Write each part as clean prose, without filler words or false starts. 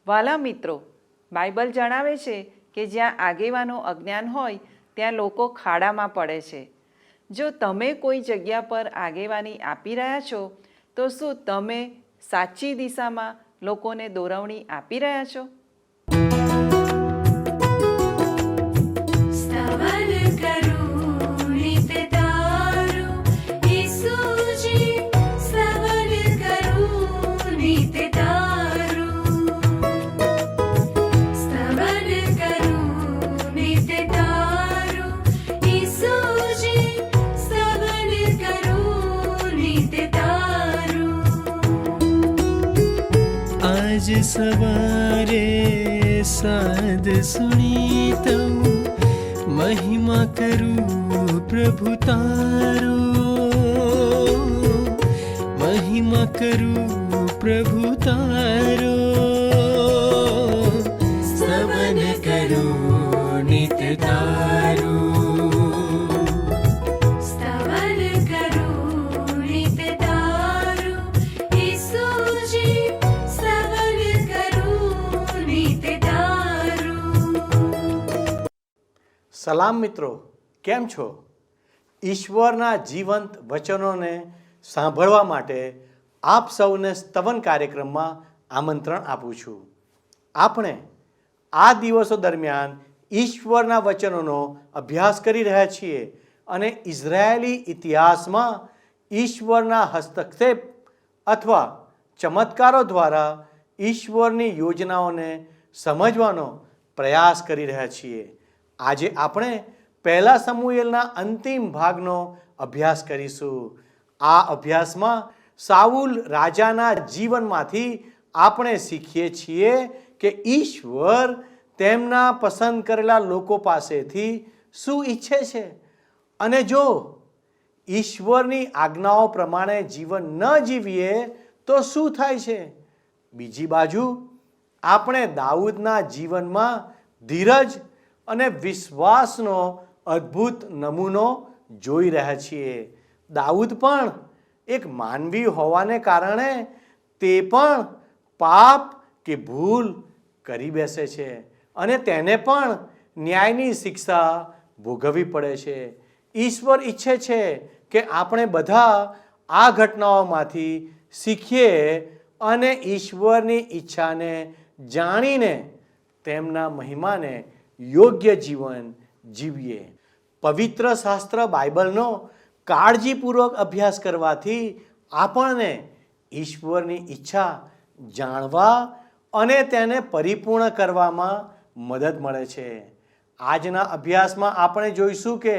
વાલા મિત્રો, બાઇબલ જણાવે છે કે જ્યાં આગેવાનો અજ્ઞાન હોય ત્યાં લોકો ખાડામાં પડે છે. જો તમે કોઈ જગ્યા પર આગેવાની આપી રહ્યા છો તો શું તમે સાચી દિશામાં લોકોને દોરવણી આપી રહ્યા છો? आज सवारे साद सुनी तऊ महिमा करूं प्रभु तारो, महिमा करूं प्रभु तारो, स्तवन करूं नित तारो. સલામ મિત્રો, કેમ છો? ઈશ્વરના જીવંત વચનોને સાંભળવા માટે આપ સૌને સ્તવન કાર્યક્રમમાં આમંત્રણ આપું છું. આપણે આ દિવસો દરમિયાન ઈશ્વરના વચનોનો અભ્યાસ કરી રહ્યા છીએ અને ઇઝરાયેલી ઇતિહાસમાં ઈશ્વરના હસ્તક્ષેપ અથવા ચમત્કારો દ્વારા ઈશ્વરની યોજનાઓને સમજવાનો પ્રયાસ કરી રહ્યા છીએ. આજે આપણે પહેલા સમુએલના અંતિમ ભાગનો અભ્યાસ કરીશું. આ અભ્યાસમાં સાઉલ રાજાના જીવનમાંથી આપણે શીખીએ છીએ કે ઈશ્વર તેમના પસંદ કરેલા લોકો પાસેથી શું ઈચ્છે છે અને જો ઈશ્વરની આજ્ઞાઓ પ્રમાણે જીવન ન જીવીએ તો શું થાય છે. બીજી બાજુ આપણે દાઉદના જીવનમાં ધીરજ અને વિશ્વાસનો અદ્ભુત નમૂનો જોઈ રહ્યા છીએ. દાઉદ પણ એક માનવી હોવાને કારણે તે પણ પાપ કે ભૂલ કરી બેસે છે અને તેને પણ ન્યાયની શિક્ષા ભોગવવી પડે છે. ઈશ્વર ઈચ્છે છે કે આપણે બધા આ ઘટનાઓમાંથી શીખીએ અને ઈશ્વરની ઈચ્છાને જાણીને તેમના મહિમાને યોગ્ય જીવન જીવીએ. પવિત્ર શાસ્ત્ર બાઇબલનો કાળજીપૂર્વક અભ્યાસ કરવાથી આપણને ઈશ્વરની ઈચ્છા જાણવા અને તેને પરિપૂર્ણ કરવામાં મદદ મળે છે. આજના અભ્યાસમાં આપણે જોઈશું કે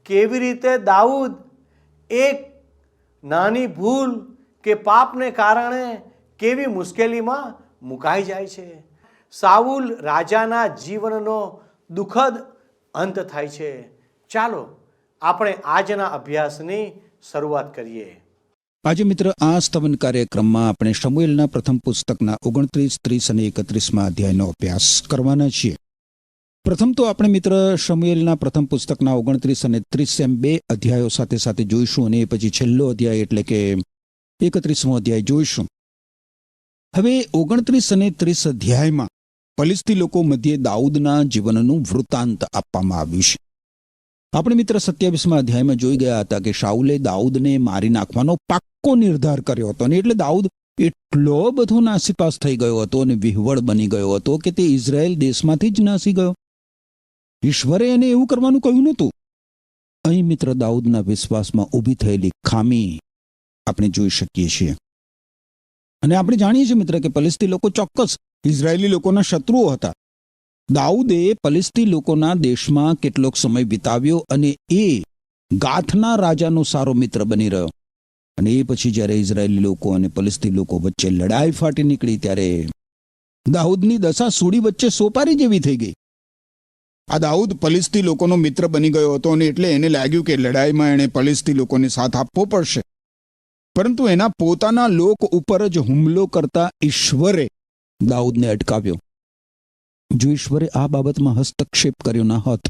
કેવી રીતે દાઉદ એક નાની ભૂલ કે પાપને કારણે કેવી મુશ્કેલીમાં મુકાઈ જાય છે. સાઉલ રાજાના જીવનનો દુઃખદ અંત થાય છે. ચાલો આપણે આજના અભ્યાસની શરૂઆત કરીએ. આજે મિત્ર આ સ્તવન કાર્યક્રમમાં આપણે શમૂએલના પ્રથમ પુસ્તકના 29, 30 અને 31 અધ્યાયનો અભ્યાસ કરવાના છીએ. પ્રથમ તો આપણે મિત્ર શમૂએલના પ્રથમ પુસ્તકના 29 અને 30 એમ બે અધ્યાયો સાથે સાથે જોઈશું અને પછી છેલ્લો અધ્યાય એટલે કે 31મો અધ્યાય જોઈશું. હવે 29 અને 30 અધ્યાયમાં ફલિસ્તી લોકો મધ્યે દાઉદના જીવનનું વૃત્તાંત આપવામાં આવ્યું છે. આપણે મિત્ર 27મા અધ્યાયમાં જોઈ ગયા હતા કે શાઉલે દાઉદને મારી નાખવાનો પાક્કો નિર્ધાર કર્યો હતો અને એટલે દાઉદ એટલો બધો નાસીપાસ થઈ ગયો હતો અને વિહવળ બની ગયો હતો કે તે ઇઝરાયેલ દેશમાંથી જ નાસી ગયો. ઈશ્વરે એને એવું કરવાનું કહ્યું નહોતું. અહીં મિત્ર દાઉદના વિશ્વાસમાં ઊભી થયેલી ખામી આપણે જોઈ શકીએ છીએ અને આપણે જાણીએ છીએ મિત્ર કે ફલિસ્તી લોકો ચોક્કસ ઇઝરાયેલી લોકોના શત્રુઓ હતા. દાઉદે ફલિસ્તી લોકોના દેશમાં કેટલોક સમય વિતાવ્યો અને એ ગાથના રાજાનો સારો મિત્ર બની રહ્યો. અને એ પછી જ્યારે ઇઝરાયેલી લોકો અને ફલિસ્તી લોકો વચ્ચે લડાઈ ફાટી નીકળી ત્યારે દાઉદની દશા સૂડી વચ્ચે સોપારી જેવી થઈ ગઈ. આ દાઉદ ફલિસ્તી લોકોનો મિત્ર બની ગયો હતો અને એટલે એને લાગ્યું કે લડાઈમાં એણે ફલિસ્તી લોકોને સાથ આપવો પડશે. પરંતુ એના પોતાના લોક ઉપર જ હુમલો કરતા ઈશ્વરે દાઉદને અટકાવ્યો. જો ઈશ્વરે આ બાબતમાં હસ્તક્ષેપ કર્યો ન હોત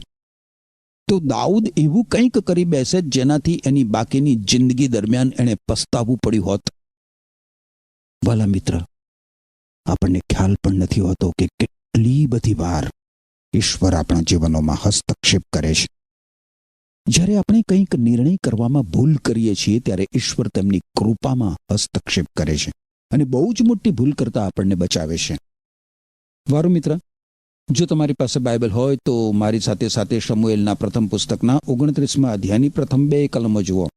તો દાઉદ એવું કંઈક કરી બેસે જેનાથી એની બાકીની જિંદગી દરમિયાન એણે પસ્તાવવું પડ્યું હોત. વાલા મિત્ર, આપણને ખ્યાલ પણ નથી હોતો કે કેટલી બધી વાર ઈશ્વર આપણા જીવનોમાં હસ્તક્ષેપ કરે છે. જ્યારે આપણે કંઈક નિર્ણય કરવામાં ભૂલ કરીએ છીએ ત્યારે ઈશ્વર તેમની કૃપામાં હસ્તક્ષેપ કરે છે અને બહુ જ મોટી ભૂલ કરતા આપણને બચાવે છે. વારું મિત્ર, જો તમારી પાસે બાઇબલ હોય તો મારી સાથે સાથે શમુએલના પ્રથમ પુસ્તકના 29મા અધ્યાયની પ્રથમ 2 કલમો જુઓ.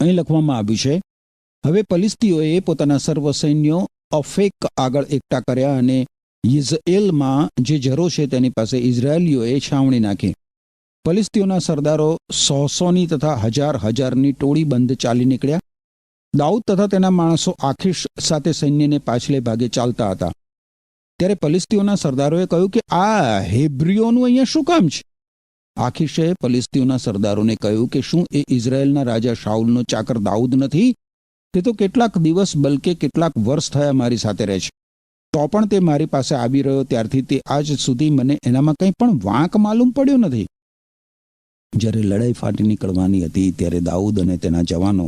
અહીં લખવામાં આવ્યું છે, હવે ફલિસ્તીઓએ પોતાના સર્વ સૈન્યો અફેક આગળ એકઠા કર્યા અને યિઝએલમાં જે જરો છે તેની પાસે ઇઝરાયેલીઓએ છાવણી નાખી. ફલિસ્તીઓના સરદારો 100ની તથા 1000ની ટોળી બંધ ચાલી નીકળ્યા. દાઉદ તથા તેના માણસો આખીશ સાથે સૈન્યને પાછલે ભાગે ચાલતા હતા. ત્યારે ફલિસ્તીઓના સરદારોએ કહ્યું કે આ હેબ્રીઓનું અહીંયા શું કામ છે? આખીશે ફલિસ્તીઓના સરદારોને કહ્યું કે શું એ ઇઝરાયેલના રાજા શાઉલનો ચાકર દાઉદ નથી? તે તો કેટલાક દિવસ બલકે કેટલાક વર્ષ થયા મારી સાથે રહે છે. તો પણ તે મારી પાસે આવી રહ્યો ત્યારથી તે આજ સુધી મને એનામાં કંઈ પણ વાંક માલુમ પડ્યો નથી. જ્યારે લડાઈ ફાટી નીકળવાની હતી ત્યારે દાઉદ અને તેના જવાનો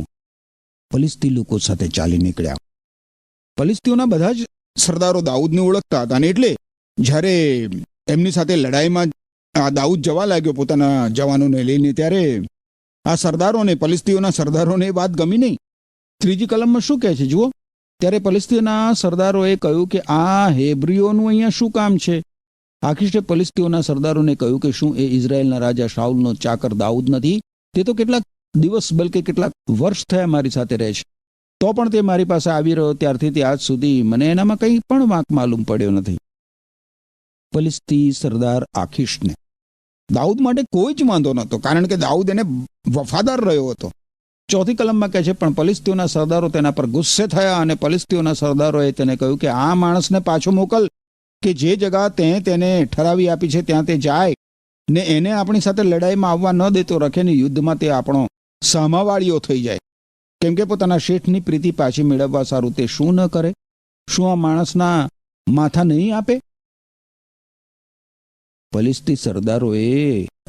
ફલિસ્તી લોકો સાથે ચાલી નીકળ્યા. ફલિસ્તીઓના બધા જ સરદારો દાઉદને ઓળખતા હતા અને એટલે જ્યારે એમની સાથે લડાઈમાં આ દાઉદ જવા લાગ્યો પોતાના જવાનોને લઈને, ત્યારે આ સરદારોને, ફલિસ્તીઓના સરદારોને એ વાત ગમી નહીં. 3જી કલમમાં શું કહે છે જુઓ. ત્યારે ફલિસ્તીઓના સરદારોએ કહ્યું કે આ હેબ્રીઓનું અહીંયા શું કામ છે? આખીશે ફલિસ્તીઓના સરદારોને કહ્યું કે શું એ ઇઝરાયેલના રાજા શાઉલનો ચાકર દાઉદ નથી? તે તો કેટલાક દિવસ બલકે કેટલાક વર્ષ થયા મારી સાથે રહે છે. તો પણ તે મારી પાસે આવી રહ્યો ત્યારથી તે આજ સુધી મને એનામાં કંઈ પણ વાંક માલુમ પડ્યો નથી. ફલિસ્તી સરદાર આખીશને દાઉદ માટે કોઈ જ વાંધો નહોતો, કારણ કે દાઉદ એને વફાદાર રહ્યો હતો. 4થી કલમમાં કહે છે, પણ ફલિસ્તીઓના સરદારો તેના પર ગુસ્સે થયા અને ફલિસ્તીઓના સરદારોએ તેને કહ્યું કે આ માણસને પાછો મોકલ, કે જે જગા તે તેને ઠરાવી આપી છે ત્યાં તે જાય ને એને આપણી સાથે લડાઈમાં આવવા ન દેતો રખે ને યુદ્ધમાં તે આપણો સામાવાળીઓ થઈ જાય. કેમ કે પોતાના શેઠની પ્રીતિ પાછી મેળવવા સારું તે શું ન કરે? શું આ માણસના માથા નહીં આપે? ફલિસ્તી સરદારોએ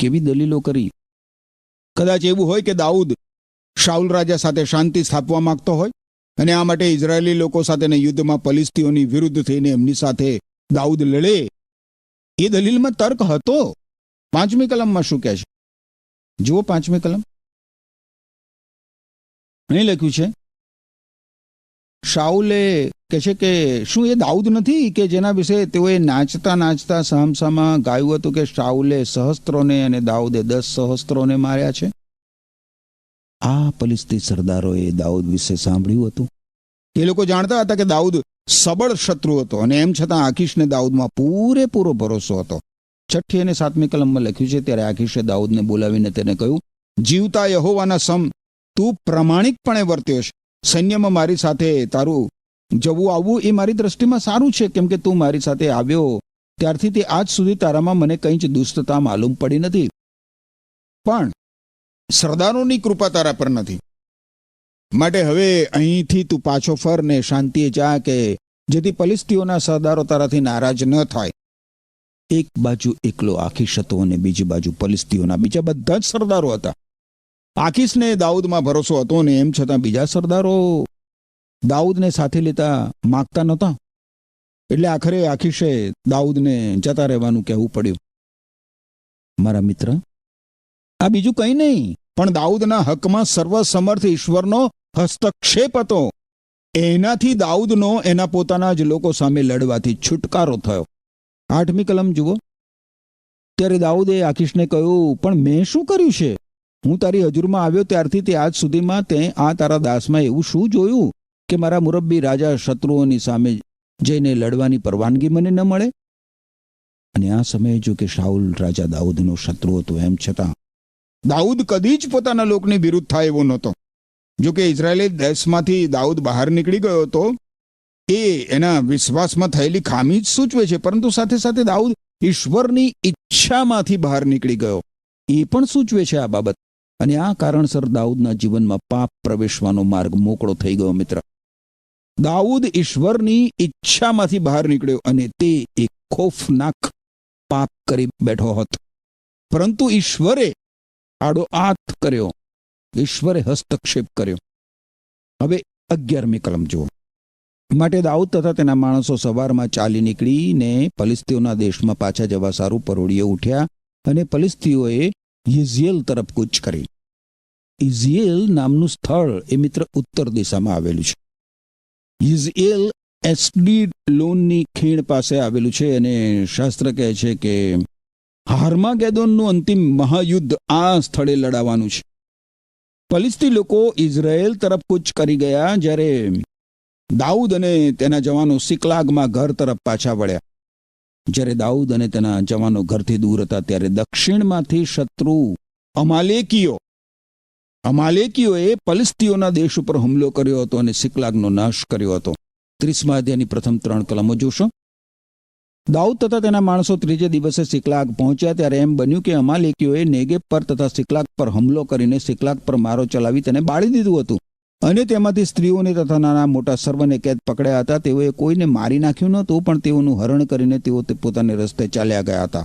કેવી દલીલો કરી. કદાચ એવું હોય કે દાઉદ શાઉલ રાજા સાથે શાંતિ સ્થાપવા માંગતો હોય અને આ માટે ઇઝરાયેલી લોકો સાથેના યુદ્ધમાં ફલિસ્તીઓની વિરુદ્ધ થઈને એમની સાથે દાઉદ લડે. એ દલીલમાં તર્ક હતો. 5મી કલમમાં શું કહે છે જુઓ. 5મી કલમ અહીં લખ્યું છે, શાઉલે કહે છે કે શું એ દાઉદ નથી કે જેના વિશે તેઓએ નાચતા નાચતા સામસામાં ગાયું હતું કે શાઉલે સહસ્ત્રોને અને દાઉદે 10 સહસ્ત્રોને માર્યા છે? આ ફલિસ્તી સરદારોએ દાઉદ વિશે સાંભળ્યું હતું. એ લોકો જાણતા હતા કે દાઉદ સબળ શત્રુ હતો અને એમ છતાં આખીશને દાઉદમાં પૂરેપૂરો ભરોસો હતો. 6ઠ્ઠી અને 7મી કલમમાં લખ્યું છે, ત્યારે આખીશે દાઉદને બોલાવીને તેને કહ્યું, જીવતા યહોવાના સમ તું પ્રમાણિકપણે વર્ત્યો છે. સૈન્યમાં મારી સાથે તારું જવું આવવું એ મારી દ્રષ્ટિમાં સારું છે, કેમ કે તું મારી સાથે આવ્યો ત્યારથી તે આજ સુધી તારામાં મને કંઈ જ દુષ્ટતા માલુમ પડી નથી. પણ સરદારોની કૃપા તારા પર નથી. માટે હવે અહીંથી તું પાછો ફર ને શાંતિએ જા, કે જેથી ફલિસ્તીઓના સરદારો તારાથી નારાજ ન થાય. એક બાજુ એકલો આખીશ હતો અને બીજી બાજુ ફલિસ્તીઓના બીજા બધા જ સરદારો હતા. આખીશને દાઉદમાં ભરોસો હતો ને એમ છતાં બીજા સરદારો દાઉદને સાથે લેતા માગતા નહોતા. એટલે આખરે આખીશે દાઉદને જતા રહેવાનું કહેવું પડ્યું. મારા મિત્ર, આ બીજું કંઈ નહીં પણ દાઉદના હકમાં સર્વસમર્થ ઈશ્વરનો હસ્તક્ષેપ હતો. એનાથી દાઉદનો એના પોતાના જ લોકો સામે લડવાથી છુટકારો થયો. 8મી કલમ જુઓ. ત્યારે દાઉદે આખીશને કહ્યું, પણ મેં શું કર્યું છે? હું તારી હજુરમાં આવ્યો ત્યારથી તે આજ સુધીમાં તે આ તારા દાસમાં એવું શું જોયું કે મારા મુરબ્બી રાજા શત્રુઓની સામે જઈને લડવાની પરવાનગી મને ન મળે? અને આ સમયે જો કે શાઉલ રાજા દાઉદનો શત્રુ હતો, એમ છતાં દાઉદ કદી જ પોતાના લોકની વિરુદ્ધ થાય એવો નહોતો. જો કે ઇઝરાયેલી દેશમાંથી દાઉદ બહાર નીકળી ગયો હતો એ એના વિશ્વાસમાં થયેલી ખામી જ સૂચવે છે, પરંતુ સાથે સાથે દાઉદ ઈશ્વરની ઈચ્છામાંથી બહાર નીકળી ગયો એ પણ સૂચવે છે આ બાબત. અને આ કારણસર દાઉદના જીવનમાં પાપ પ્રવેશવાનો માર્ગ મોકળો થઈ ગયો. મિત્ર, દાઉદ ઈશ્વરની ઈચ્છામાંથી બહાર નીકળ્યો અને તે એક ખોફનાક પાપ કરી બેઠો હતો, પરંતુ ઈશ્વરે આડો હાથ કર્યો, ઈશ્વરે હસ્તક્ષેપ કર્યો. હવે 11મી કલમ જુઓ. માટે દાઉદ તથા તેના માણસો સવારમાં ચાલી નીકળીને ફલિસ્તીઓના દેશમાં પાછા જવા સારું પરોળીએ ઉઠ્યા અને ફલિસ્તીઓએ યઝીએલ તરફ કૂચ કરી. ઇઝિએલ નામનું સ્થળ એ મિત્ર ઉત્તર દિશામાં આવેલું છે. ઇઝિએલ એસ્ડીલોનની ખીણ પાસે આવેલું છે અને શાસ્ત્ર કહે છે કે હાર્માગેદોનનું અંતિમ મહાયુદ્ધ આ સ્થળે લડાવાનું છે. ફલિસ્તી લોકો ઇઝરાયેલ તરફ કૂચ કરી ગયા જ્યારે દાઉદ અને તેના જવાનો સિકલાગમાં ઘર તરફ પાછા વળ્યા. જ્યારે દાઉદ અને તેના જવાનો ઘરથી દૂર હતા ત્યારે દક્ષિણમાંથી શત્રુ અમાલેકીઓએ ફલિસ્તીઓના દેશ ઉપર હુમલો કર્યો હતો અને સિકલાગનો નાશ કર્યો હતો. 30મા અધ્યાયની પ્રથમ 3 કલમો જોશો. દાઉદ તથા તેના માણસો ત્રીજે દિવસે સિકલાગ પહોંચ્યા ત્યારે એમ બન્યું કે અમાલેકીઓએ નેગેબ પર તથા સિકલાગ પર હુમલો કરીને સિકલાગ પર મારો ચલાવી તેને બાળી દીધું હતું અને તેમાંથી સ્ત્રીઓને તથા નાના મોટા સર્વને કેદ પકડ્યા હતા. તેઓએ કોઈને મારી નાખ્યું નહોતું, પણ તેઓનું હરણ કરીને તેઓ પોતાને રસ્તે ચાલ્યા ગયા હતા.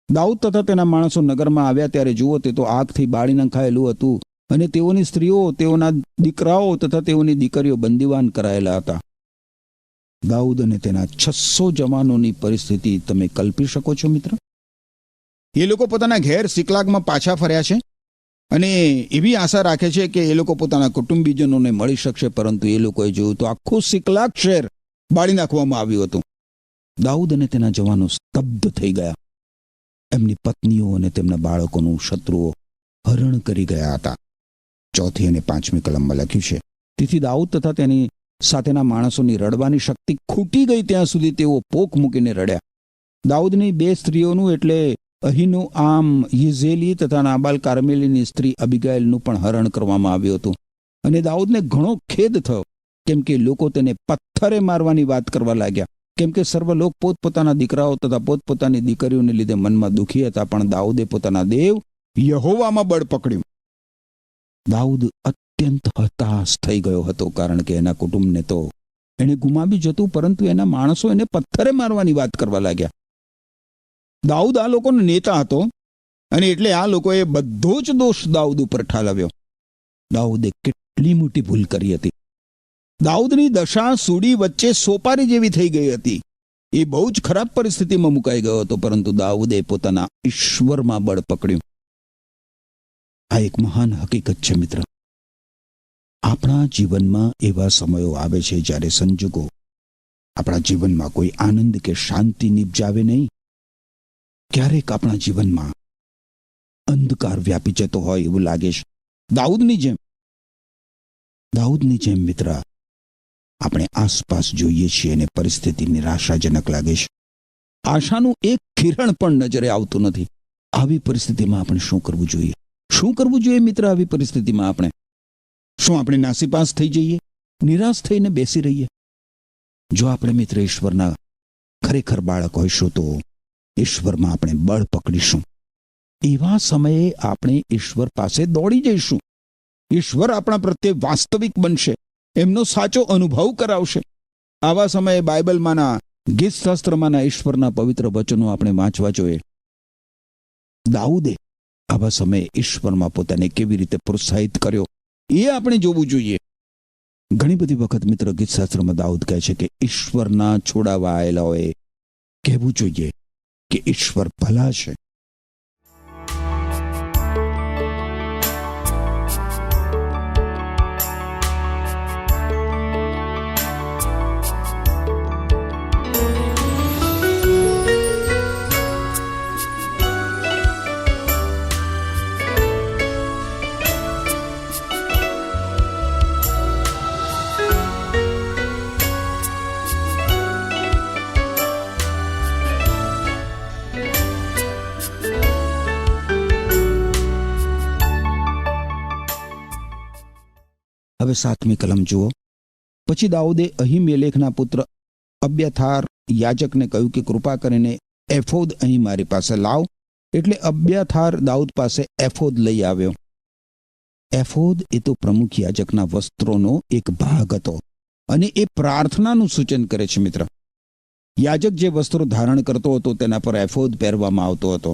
દાઉદ તથા તેના માણસો નગરમાં આવ્યા ત્યારે જુઓ, તે તો આગથી બાળી નખાયેલું હતું અને તેઓની સ્ત્રીઓ, તેઓના દીકરાઓ તથા તેઓની દીકરીઓ બંદીવાન કરાયેલા હતા. દાઉદ અને તેના 600 જવાનોની પરિસ્થિતિ તમે કલ્પી શકો છો મિત્ર. એ લોકો પોતાના ઘેર સિકલાગમાં પાછા ફર્યા છે અને એવી આશા રાખે છે કે એ લોકો પોતાના કુટુંબીજનોને મળી શકશે, પરંતુ એ લોકોએ જોયું તો આખું સિકલાગ શહેર બાળી નાખવામાં આવ્યું હતું. દાઉદ અને તેના જવાનો સ્તબ્ધ થઈ ગયા. એમની પત્નીઓ અને તેમના બાળકોનું શત્રુઓ હરણ કરી ગયા હતા. 4 અને 5મી કલમમાં લખ્યું છે, તેથી દાઉદ તથા તેની સાથેના માણસોની રડવાની શક્તિ ખૂટી ગઈ ત્યાં સુધી તેઓ પોક મૂકીને રડ્યા. દાઉદની 2 સ્ત્રીઓનું એટલે અહીનું આમ યિઝેલી તથા નાબાલ કાર્મેલીની સ્ત્રી અબિગાઇલનું પણ હરણ કરવામાં આવ્યું હતું. અને દાઉદને ઘણો ખેદ થયો, કેમ કે લોકો તેને પથ્થરે મારવાની વાત કરવા લાગ્યા, કેમ કે સર્વ લોક પોતપોતાના દીકરાઓ તથા પોતપોતાની દીકરીઓને લીધે મનમાં દુઃખી હતા. પણ દાઉદે પોતાના દેવ યહોવામાં બળ પકડ્યું. દાઉદ અત્યંત હતાશ થઈ ગયો હતો, કારણ કે એના કુટુંબને તો એને ગુમાવી જતું, પરંતુ એના માણસો એને પથ્થરે મારવાની વાત કરવા લાગ્યા. દાઉદ આ લોકોનો નેતા હતો અને એટલે આ લોકોએ બધો જ દોષ દાઉદ ઉપર ઠાલવ્યો. દાઉદે કેટલી મોટી ભૂલ કરી હતી. દાઉદની દશા સૂડી વચ્ચે સોપારી જેવી થઈ ગઈ હતી. એ બહુ જ ખરાબ પરિસ્થિતિમાં મુકાઈ ગયો હતો, પરંતુ દાઉદે પોતાના ઈશ્વરમાં બળ પકડ્યું. આ એક મહાન હકીકત છે મિત્ર. આપણા જીવનમાં એવા સમયો આવે છે જ્યારે સંજોગો આપણા જીવનમાં કોઈ આનંદ કે શાંતિ નિપજાવે નહીં. ક્યારેક આપણા જીવનમાં અંધકાર વ્યાપી જતો હોય એવું લાગે છે. દાઉદની જેમ મિત્ર, આપણે આસપાસ જોઈએ છીએ અને પરિસ્થિતિ નિરાશાજનક લાગે છે. આશાનું એક કિરણ પણ નજરે આવતું નથી. આવી પરિસ્થિતિમાં આપણે શું કરવું જોઈએ? શું કરવું જોઈએ મિત્ર આવી પરિસ્થિતિમાં આપણે? શું આપણે નાસીપાસ થઈ જઈએ, નિરાશ થઈને બેસી રહીએ? જો આપણે મિત્ર ઈશ્વરના ખરેખર બાળક હોઈશું તો ઈશ્વરમાં આપણે બળ પકડીશું. એવા સમયે આપણે ઈશ્વર પાસે દોડી જઈશું. ઈશ્વર આપણા પ્રત્યે વાસ્તવિક બનશે, એમનો સાચો અનુભવ કરાવશે. આવા સમયે બાઇબલમાંના ગીતશાસ્ત્રમાંના ઈશ્વરના પવિત્ર વચનો આપણે વાંચવા જોઈએ. દાઉદે આવા સમયે ઈશ્વરમાં પોતાને કેવી રીતે પ્રોત્સાહિત કર્યો એ આપણે જોવું જોઈએ. ઘણી બધી વખત મિત્ર ગીતશાસ્ત્રમાં દાઉદ કહે છે કે ઈશ્વરના છોડાવા આવેલાઓએ કહેવું જોઈએ કે ઈશ્વર ભલા છે. હવે 7મી કલમ જુઓ. પછી દાઉદે અહીમેલેકના પુત્ર અબ્યાથાર યાજકને કહ્યું કે કૃપા કરીને એફોદ અહીં મારી પાસે લાવ. એટલે અબ્યાથાર દાઉદ પાસે એફોદ લઈ આવ્યો. એફોદ એ તો પ્રમુખ યાજકના વસ્ત્રોનો એક ભાગ હતો અને એ પ્રાર્થનાનું સૂચન કરે છે મિત્ર. યાજક જે વસ્ત્રો ધારણ કરતો હતો તેના પર એફોદ પહેરવામાં આવતો હતો.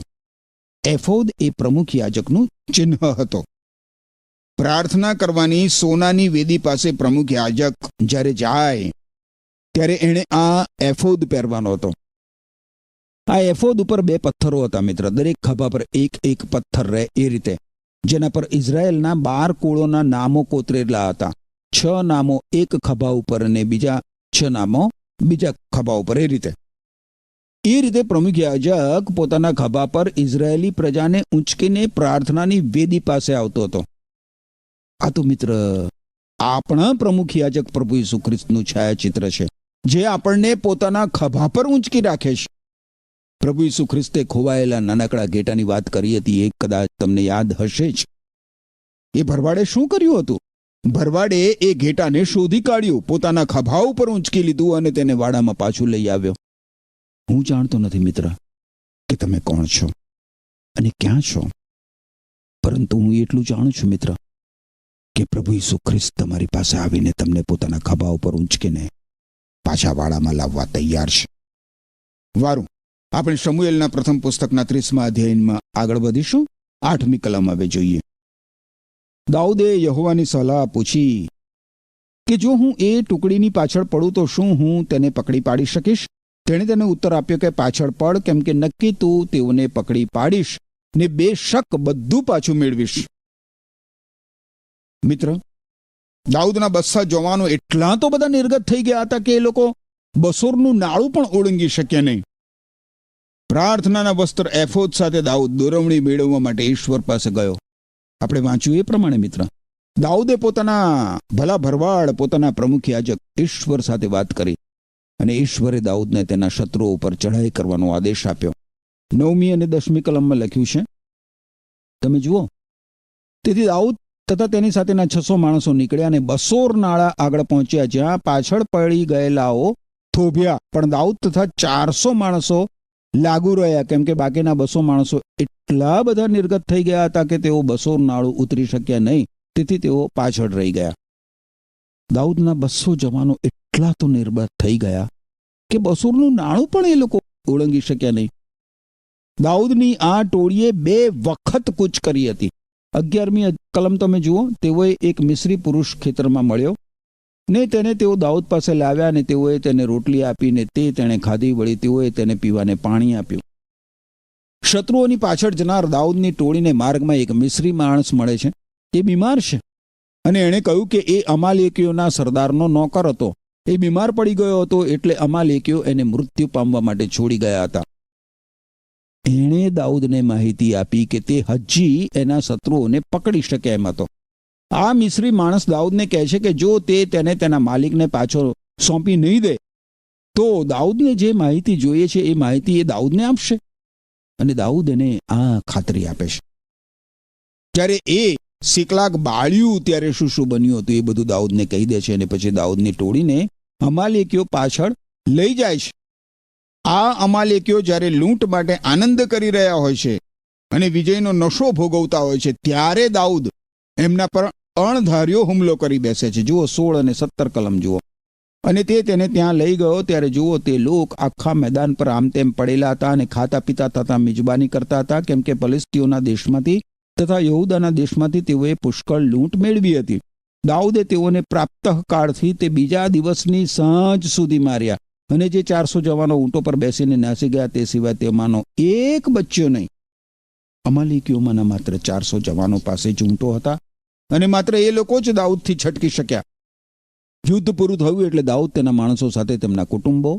એફોદ એ પ્રમુખ યાજકનું ચિહ્ન હતો. પ્રાર્થના કરવાની સોનાની વેદી પાસે પ્રમુખ યાજક જ્યારે જાય ત્યારે એણે આ એફોદ પહેરવાનો હતો. આ એફોદ ઉપર 2 પથ્થરો હતા મિત્ર, દરેક ખભા પર એક એક પથ્થર રહે એ રીતે, જેના પર ઇઝરાયેલના 12 કુળોના નામો કોતરેલા હતા. 6 નામો એક ખભા ઉપર અને બીજા 6 નામો બીજા ખભા ઉપર. એ રીતે પ્રમુખ યાજક પોતાના ખભા પર ઇઝરાયેલી પ્રજાને ઊંચકીને પ્રાર્થનાની વેદી પાસે આવતો હતો. આ તો મિત્ર આપણા પ્રમુખ યાજક પ્રભુ ઈસુ ખ્રિસ્તનું છાયાચિત્ર છે, જે આપણને પોતાના ખભા પર ઊંચકી રાખે છે. પ્રભુ ઈસુ ખ્રિસ્તે ખોવાયેલા નાનકડા ઘેટાની વાત કરી હતી, એ કદાચ તમને યાદ હશે જ. એ ભરવાડે શું કર્યું હતું? ભરવાડે એ ઘેટાને શોધી કાઢ્યું, પોતાના ખભા ઉપર ઊંચકી લીધું અને તેને વાડામાં પાછું લઈ આવ્યો. હું જાણતો નથી મિત્ર કે તમે કોણ છો અને ક્યાં છો, પરંતુ હું એટલું જાણું છું મિત્ર કે પ્રભુ ઈસુ ખ્રિસ્ત તમારી પાસે આવીને તમને પોતાના ખભા ઉપર ઊંચકીને પાછા વાડામાં લાવવા તૈયાર છે. વારું, આપણે શમુએલના પ્રથમ પુસ્તકના 30મા અધ્યાયમાં આગળ વધીશું. 8મી કલમ હવે જોઈએ. દાઉદે યહોવાની સલાહ પૂછી કે જો હું એ ટુકડીની પાછળ પડું તો શું હું તેને પકડી પાડી શકીશ? તેણે તેને ઉત્તર આપ્યો કે પાછળ પડ, કેમ કે નક્કી તું તેઓને પકડી પાડીશ ને બેશક બધું પાછું મેળવીશ. મિત્ર, દાઉદના 200 જવાનો એટલા તો બધા નિર્ગત થઈ ગયા હતા કે એ લોકો બસોરનું નાળું પણ ઓળંગી શક્યા નહીં. પ્રાર્થનાના વસ્ત્ર એફોદ સાથે દાઉદ દોરવણી મેળવવા માટે ઈશ્વર પાસે ગયો. આપણે વાંચ્યું એ પ્રમાણે મિત્ર, દાઉદે પોતાના ભલા ભરવાડ, પોતાના પ્રમુખ યાજક ઈશ્વર સાથે વાત કરી અને ઈશ્વરે દાઉદને તેના શત્રુઓ ઉપર ચઢાઈ કરવાનો આદેશ આપ્યો. 9મી અને 10મી કલમમાં લખ્યું છે, તમે જુઓ. તેથી દાઉદ તથા તેની સાથેના 600 માણસો નીકળ્યા અને બસોર નાળા આગળ પહોંચ્યા, જ્યાં પાછળ પડી ગયેલાઓ થોભ્યા, પણ દાઉદ તથા 400 માણસો લાગુ રહ્યા, કેમ કે બાકીના 200 માણસો એટલા બધા નિર્ગત થઈ ગયા હતા કે તેઓ બસોર નાળું ઉતરી શક્યા નહીં, તેથી તેઓ પાછળ રહી ગયા. દાઉદના 200 જવાનો એટલા તો નિર્ગત થઈ ગયા કે બસોરનું નાળું પણ એ લોકો ઓળંગી શક્યા નહીં. દાઉદની આ ટોળીએ 2 વખત કૂચ કરી હતી. 11મી કલમ તમે જુઓ. તેઓએ એક મિસ્રી પુરુષ ખેતરમાં મળ્યો ને તેને તેઓ દાઉદ પાસે લાવ્યા અને તેઓએ તેને રોટલી આપીને તે તેણે ખાધી, વળી તેઓએ તેને પીવાને પાણી આપ્યું. શત્રુઓની પાછળ જનાર દાઉદની ટોળીને માર્ગમાં એક મિસ્રી માણસ મળે છે. તે બીમાર છે અને એણે કહ્યું કે એ અમાલેકીઓના સરદારનો નોકર હતો. એ બીમાર પડી ગયો હતો, એટલે અમાલેકીઓ એને મૃત્યુ પામવા માટે છોડી ગયા હતા. એણે દાઉદને માહિતી આપી કે તે હજી એના શત્રુઓને પકડી શકે એમ હતો. આ મિસ્રી માણસ દાઉદને કહે છે કે જો તે તેને તેના માલિકને પાછો સોંપી નહીં દે તો દાઉદને જે માહિતી જોઈએ છે એ માહિતી એ દાઉદને આપશે. અને દાઉદ એને આ ખાતરી આપે છે. જ્યારે એ સિકલાગ બાળ્યું ત્યારે શું શું બન્યું હતું એ બધું દાઉદને કહી દે છે, અને પછી દાઉદની ટોળીને અમાલેકીઓ પાછળ લઈ જાય છે. આ અમાલેકીઓ જ્યારે લૂંટ માટે આનંદ કરી રહ્યા હોય છે અને વિજયનો નશો ભોગવતા હોય છે, ત્યારે દાઉદ એમના પર અણધાર્યો હુમલો કરી બેસે છે. જુઓ 16 અને 17 કલમ જુઓ. અને તે તેને ત્યાં લઈ ગયો ત્યારે જુઓ તે લોક આખા મેદાન પર આમ તેમ પડેલા હતા અને ખાતા પીતા તથા મિજબાની કરતા હતા, કેમ કે ફલિસ્તીઓના દેશમાંથી તથા યહૂદાના દેશમાંથી તેઓએ પુષ્કળ લૂંટ મેળવી હતી. દાઉદે તેઓને પ્રાતઃકાળથી તે બીજા દિવસની સાંજ સુધી માર્યા, અને જે 400 જવાનો ઊંટો પર બેસીને નાસી ગયા તે સિવાય તેમાંનો એક બચ્યો નહીં. અમાલેકીઓમાંના માત્ર 400 જવાનો પાસે જ ઊંટો હતા અને માત્ર એ લોકો જ દાઉદથી છટકી શક્યા. યુદ્ધ પૂરું થયું એટલે દાઉદ તેના માણસો સાથે તેમના કુટુંબો,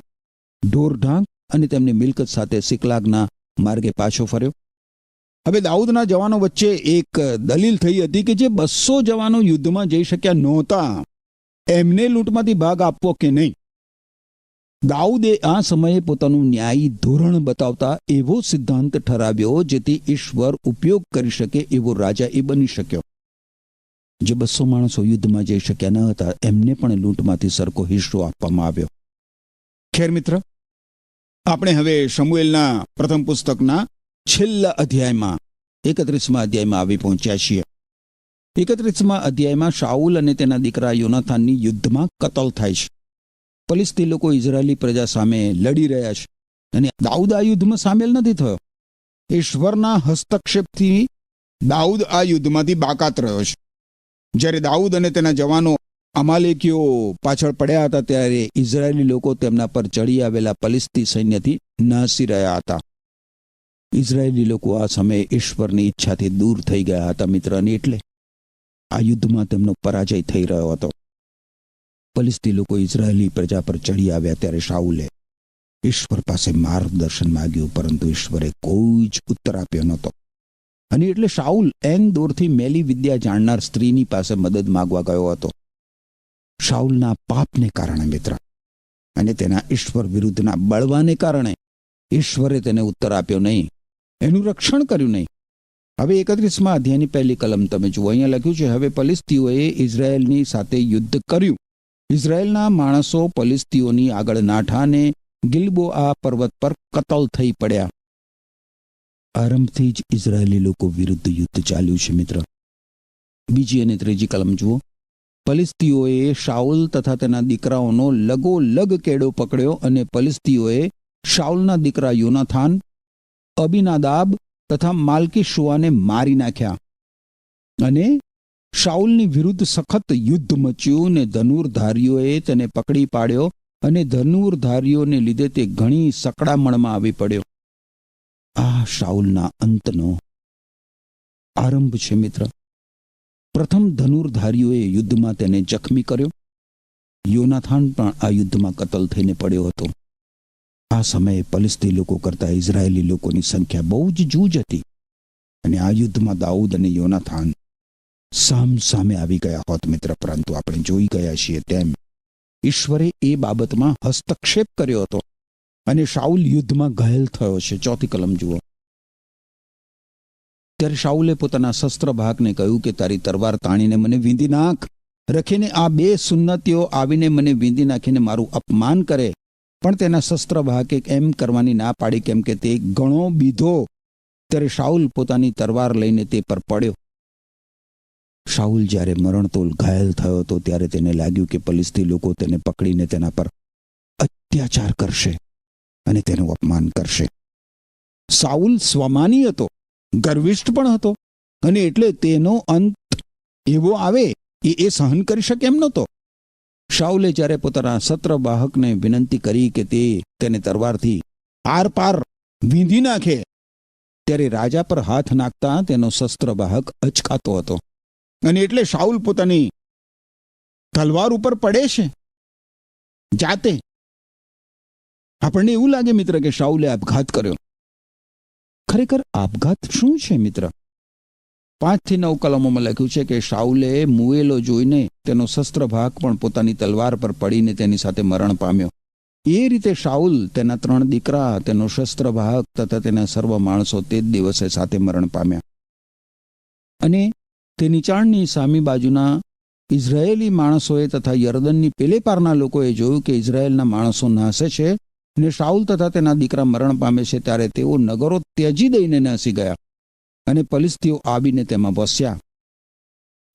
ઢોરઢાંક અને તેમની મિલકત સાથે સિકલાગના માર્ગે પાછો ફર્યો. હવે દાઉદના જવાનો વચ્ચે એક દલીલ થઈ હતી કે જે 200 જવાનો યુદ્ધમાં જઈ શક્યા નહોતા એમને લૂંટમાંથી ભાગ આપવો કે નહીં. દાઉદે આ સમયે પોતાનું ન્યાયી ધોરણ બતાવતા એવો સિદ્ધાંત ઠરાવ્યો જેથી ઈશ્વર ઉપયોગ કરી શકે એવો રાજા એ બની શક્યો. જે 200 માણસો યુદ્ધમાં જઈ શક્યા ન હતા એમને પણ લૂંટમાંથી સરખો હિસ્સો આપવામાં આવ્યો. ખેર મિત્ર, આપણે હવે શમુએલના પ્રથમ પુસ્તકના છેલ્લા અધ્યાયમાં 31મા અધ્યાયમાં આવી પહોંચ્યા છીએ. 31મા અધ્યાયમાં શાઉલ અને તેના દીકરા યોનાથાનની યુદ્ધમાં કતલ થાય છે. ફલિસ્તી લોકો ઇઝરાયેલી પ્રજા સામે લડી રહ્યા છે અને દાઉદ આ યુદ્ધમાં સામેલ નથી થયો. ઈશ્વરના હસ્તક્ષેપથી દાઉદ આ યુદ્ધમાંથી બાકાત રહ્યો છે. જ્યારે દાઉદ અને તેના જવાનો અમાલેકીઓ પાછળ પડ્યા હતા ત્યારે ઇઝરાયેલી લોકો તેમના પર ચડી આવેલા ફલિસ્તી સૈન્યથી નાસી રહ્યા હતા. ઇઝરાયેલી લોકો આ સમયે ઈશ્વરની ઈચ્છાથી દૂર થઈ ગયા હતા મિત્ર, અને એટલે આ યુદ્ધમાં તેમનો પરાજય થઈ રહ્યો હતો. ફલિસ્તી લોકો ઇઝરાયેલી પ્રજા પર ચડી આવ્યા ત્યારે શાઉલે ઈશ્વર પાસે માર્ગદર્શન માંગ્યું, પરંતુ ઈશ્વરે કોઈ જ ઉત્તર આપ્યો નહોતો. અને એટલે શાઉલ એન-દોરથી મેલી વિદ્યા જાણનાર સ્ત્રીની પાસે મદદ માંગવા ગયો હતો. શાઉલના પાપને કારણે મિત્ર અને તેના ઈશ્વર વિરુદ્ધના બળવાને કારણે ઈશ્વરે તેને ઉત્તર આપ્યો નહીં, એનું રક્ષણ કર્યું નહીં. હવે 31મા અધ્યાયની પહેલી કલમ તમે જુઓ. અહીંયા લખ્યું છે, હવે ફલિસ્તીઓએ ઇઝરાયેલની સાથે યુદ્ધ કર્યું. ઇઝરાયેલના માણસો ફલિસ્તીઓની આગળ નાઠા અને ગિલ્બોઆ પર્વત પર કતલ થઈ પડ્યા. આરંભથી જ ઇઝરાયેલી લોકો વિરુદ્ધ યુદ્ધ ચાલ્યું છે મિત્ર. બીજી અને ત્રીજી કલમ જુઓ. ફલિસ્તીઓએ શાઉલ તથા તેના દીકરાઓનો લગોલગ કેડો પકડ્યો અને ફલિસ્તીઓએ શાઉલના દીકરા યોનાથાન, અબીનાદાબ તથા માલ્કી-શુઆને મારી નાખ્યા. અને શાઉલની વિરુદ્ધ સખત યુદ્ધ મચ્યું ને ધનુર્ધારીઓએ તેને પકડી પાડ્યો અને ધનુર્ધારીઓને લીધે તે ઘણી સકડામણમાં આવી પડ્યો. આ શાઉલના અંતનો આરંભ છે મિત્ર. પ્રથમ ધનુર્ધારીઓએ યુદ્ધમાં તેને જખમી કર્યો. યોનાથાન પણ આ યુદ્ધમાં કતલ થઈને પડ્યો હતો. આ સમયે ફલિસ્તી લોકો કરતા ઇઝરાયેલી લોકોની સંખ્યા બહુ જ જૂજ હતી, અને આ યુદ્ધમાં દાઉદ અને યોનાથાન સામે આવી ગયા હોત મિત્ર. પરંતુ આપણે જોઈ ગયા છીએ તેમ ઈશ્વરે એ બાબતમાં હસ્તક્ષેપ કર્યો હતો અને શાઉલ યુદ્ધમાં ઘાયલ થયો છે. ચોથી કલમ જુઓ. ત્યારે શાઉલે પોતાના શસ્ત્રવાહકને કહ્યું કે તારી તરવાર તાણીને મને વીંધી નાખ. રખીને આ 2 સુન્નતીઓ આવીને મને વીંધી નાખીને મારું અપમાન કરે. પણ તેના શસ્ત્રવાહકે એમ કરવાની ના પાડી, કેમ કે તે ઘણો બીધો. ત્યારે શાઉલ પોતાની તરવાર લઈને તે પર પડ્યો. શાઉલ જ્યારે મરણતોલ ઘાયલ થયો હતો ત્યારે તેને લાગ્યું કે ફલિસ્તી લોકો તેને પકડીને તેના પર અત્યાચાર કરશે અને તેનું અપમાન કરશે. શાઉલ સ્વમાની હતો, ગર્વિષ્ઠ પણ હતો, અને એટલે તેનો અંત એવો આવે એ સહન કરી શકે એમ નહોતો. શાઉલે જ્યારે પોતાના શસ્ત્રવાહકને વિનંતી કરી કે તે તેને તરવારથી આર પાર વીંધી નાખે, ત્યારે રાજા પર હાથ નાખતા તેનો શસ્ત્રવાહક અચકાતો હતો, અને એટલે શાઉલ પોતાની તલવાર ઉપર પડે છે જાતે. આપણને એવું લાગે મિત્ર કે શાઉલે આપઘાત કર્યો. ખરેખર આપઘાત શું છે મિત્ર? 5 થી 9 કલમોમાં લખ્યું છે કે શાઉલે મુએલો જોઈને તેનો શસ્ત્રવાહક પણ પોતાની તલવાર પર પડીને તેની સાથે મરણ પામ્યો. એ રીતે શાઉલ, તેના 3 દીકરા, તેનો શસ્ત્રવાહક તથા તેના સર્વ માણસો તે જ દિવસે સાથે મરણ પામ્યા. અને તે નીચાણની સામી બાજુના ઇઝરાયેલી માણસોએ તથા યરદનની પેલે પારના લોકોએ જોયું કે ઇઝરાયેલના માણસો નાસે છે અને શાઉલ તથા તેના દીકરા મરણ પામે છે, ત્યારે તેઓ નગરો ત્યજી દઈને નાસી ગયા અને ફલિસ્તીઓ આવીને તેમાં વસ્યા.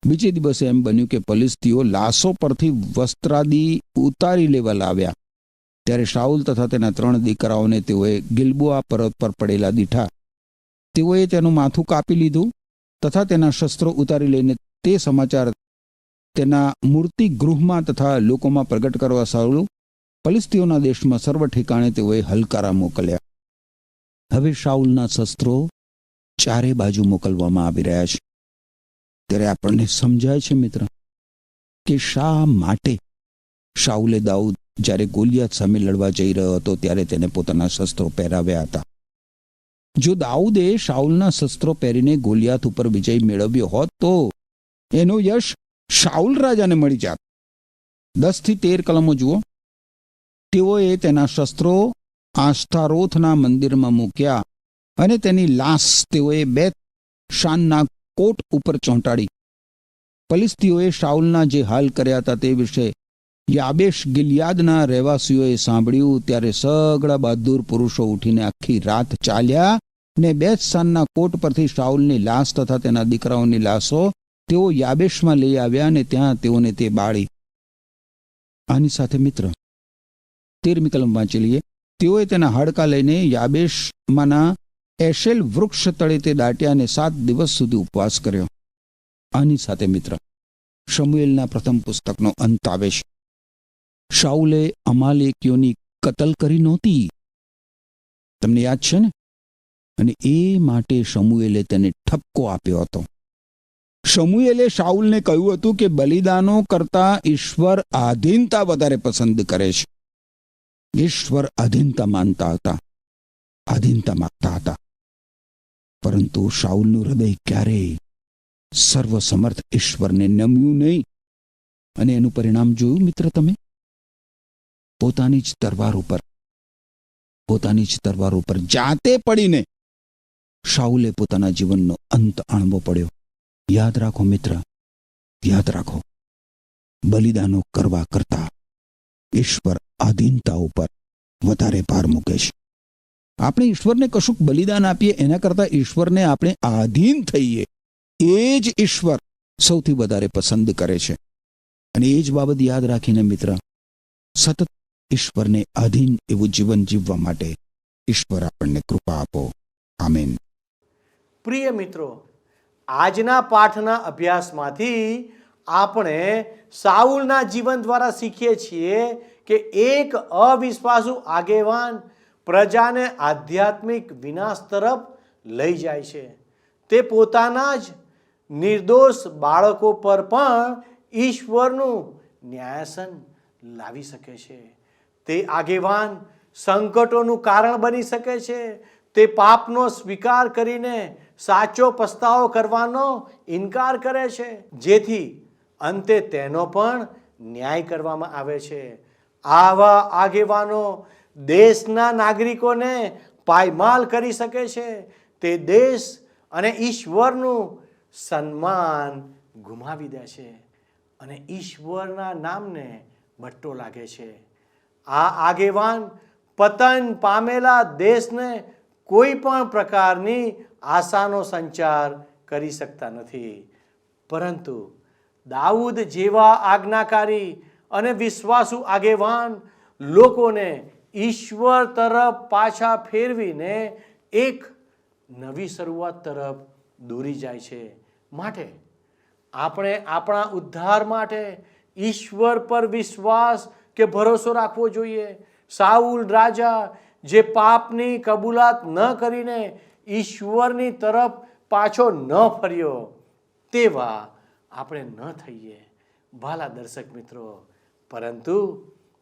બીજે દિવસે એમ બન્યું કે ફલિસ્તીઓ લાશો પરથી વસ્ત્રાદી ઉતારી લેવા લાવ્યા. ત્યારે શાઉલ તથા તેના 3 દીકરાઓને તેઓએ ગિલ્બોઆ પર્વત પર પડેલા દીઠા. તેઓએ તેનું માથું કાપી લીધું તથા તેના શસ્ત્રો ઉતારી લઈને તે સમાચાર તેના મૂર્તિ ગૃહમાં તથા લોકોમાં પ્રગટ કરવા શાઉલ ફલિસ્તીઓના દેશમાં સર્વ ઠેકાણે તેઓએ હલકારા મોકલ્યા. હવે શાઉલના શસ્ત્રો ચારે બાજુ મોકલવામાં આવી રહ્યા છે. ત્યારે આપણને સમજાય છે મિત્ર કે શા માટે શાઉલે દાઉદ જ્યારે ગોલિયાત સામે લડવા જઈ રહ્યો હતો ત્યારે તેને પોતાના શસ્ત્રો પહેરાવ્યા હતા. જો દાઉદે શાઉલના શસ્ત્રો પહેરીને ગોલિયાત ઉપર વિજય મેળવ્યો હોત તો એનો યશ શાઉલ રાજાને મળી જાત. 10 થી 13 કલમો જુઓ. તેઓએ તેના શસ્ત્રો આસ્તારોથના મંદિરમાં મૂક્યા અને તેની લાશ તેઓએ બેત શાનના કોટ ઉપર ચોંટાડી. ફલિસ્તીઓએ શાઉલના જે હાલ કર્યા હતા તે વિશે યાબેશ ગિલિયાદના રહેવાસીઓએ સાંભળ્યું. ત્યારે સગળા બહાદુર પુરુષો ઉઠીને આખી રાત ચાલ્યા ને બેત શાનના કોટ પરથી શાઉલની લાશ તથા તેના દીકરાઓની લાશો તેઓ યાબેશમાં લઈ આવ્યા અને ત્યાં તેઓને તે બાળી. આની સાથે મિત્ર 13મી કલમ વાંચી લઈએ. તેઓએ તેના હાડકા લઈને યાબેશમાંના એશેલ વૃક્ષ તળે તે દાટ્યા અને 7 દિવસ સુધી ઉપવાસ કર્યો. આની સાથે મિત્ર શમુએલના પ્રથમ પુસ્તકનો અંત આવે છે. શાઉલે અમાલેકીઓની કતલ કરી નહોતી, તમને યાદ છે ને? અને એ માટે શમુએલે તેને ઠપકો આપ્યો હતો. શમુએલે શાઉલને કહ્યું હતું કે બલિદાનો કરતા ઈશ્વર આધીનતા વધારે પસંદ કરે છે. ઈશ્વર આધીનતા માનતા હતા, આધીનતા માગતા હતા. પરંતુ શાઉલનું હૃદય ક્યારેય સર્વસમર્થ ઈશ્વરને નમ્યું નહીં. અને એનું પરિણામ જોયું મિત્ર તમે? પોતાની જ તરવાર ઉપર જાતે પડીને શાઉલે પોતાના જીવનનો અંત આણવો પડ્યો. યાદ રાખો મિત્ર, યાદ રાખો, બલિદાનો કરવા કરતા ઈશ્વર આધીનતા ઉપર વધારે ભાર મૂકે છે. આપણે ઈશ્વરને કશુંક બલિદાન આપીએ એના કરતા ઈશ્વરને આપણે આધીન થઈએ, એ જ ઈશ્વર સૌથી વધારે પસંદ કરે છે. અને એ જ બાબત યાદ રાખીને મિત્ર, સતત ઈશ્વરને આધીન એવું જીવન જીવવા માટે ઈશ્વર આપણને કૃપા આપો. આમેન. પ્રિય મિત્રો, આજના પાઠના અભ્યાસમાંથી આપણે સાઉલના જીવન દ્વારા શીખીએ છીએ કે એક અવિશ્વાસુ આગેવાન પ્રજાને આધ્યાત્મિક વિનાશ તરફ લઈ જાય છે. તે પોતાના જ નિર્દોષ બાળકો પર પણ ઈશ્વરનું ન્યાયાસન લાવી શકે છે. તે આગેવાન સંકટોનું કારણ બની શકે છે. તે પાપનો સ્વીકાર કરીને સાચો પસ્તાવો કરવાનો ઇનકાર કરે છે, જેથી અંતે તેનો પણ ન્યાય કરવામાં આવે છે. આવા આગેવાનો દેશના નાગરિકોને પાયમાલ કરી શકે છે. તે દેશ અને ઈશ્વરનું સન્માન ગુમાવી દે છે અને ઈશ્વરના નામને બટ્ટો લાગે છે. આ આગેવાન પતન પામેલા દેશને કોઈ પણ પ્રકારની આશાનો સંચાર કરી શકતા નથી. પરંતુ દાઉદ જેવા આજ્ઞાકારી અને વિશ્વાસુ આગેવાન લોકોને ઈશ્વર તરફ પાછા ફેરવીને એક નવી શરૂઆત તરફ દોરી જાય છે. માટે આપણે આપણા ઉદ્ધાર માટે ઈશ્વર પર વિશ્વાસ કે ભરોસો રાખવો જોઈએ. સાઉલ રાજા જે પાપની કબૂલાત ન કરીને ઈશ્વરની તરફ પાછો ન ફર્યો, તેવા આપણે ન થઈએ ભાલા દર્શક મિત્રો. પરંતુ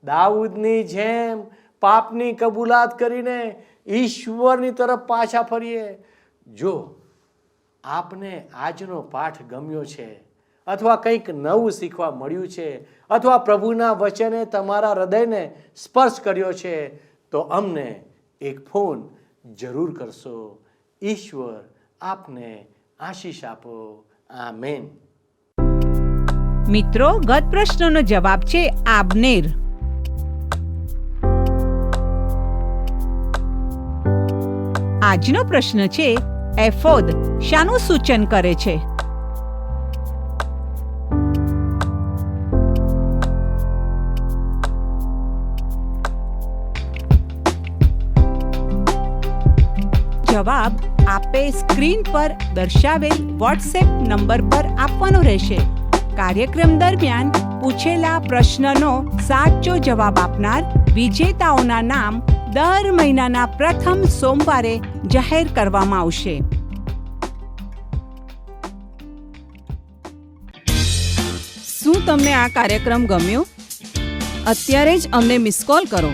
દાઉદની જેમ પાપની કબૂલાત કરીને ઈશ્વરની તરફ પાછા ફરીએ. જો આપને આજનો પાઠ ગમ્યો છે, અથવા કંઈક નવું શીખવા મળ્યું છે, અથવા પ્રભુના વચને તમારા હૃદયને સ્પર્શ કર્યો છે, તો અમને એક ફોન જરૂર કરશો. ઈશ્વર આપને આશીષ આપો. આમેન. મિત્રો, ગત પ્રશ્નનો જવાબ છે આબ્નેર. આજનો પ્રશ્ન છે એફોદ શાનું સૂચન કરે છે? જવાબ આપે સ્ક્રીન પર દર્શાવેલ વોટ્સએપ નંબર પર આપવાનો રહેશે. કાર્યક્રમ દરમિયાન પૂછેલા પ્રશ્નનો સાચો જવાબ આપનાર વિજેતાઓના નામ દર મહિનાના પ્રથમ સોમવારે જાહેર કરવામાં આવશે. શું તમને આ કાર્યક્રમ ગમ્યો? અત્યારે જ અમને મિસ કોલ કરો.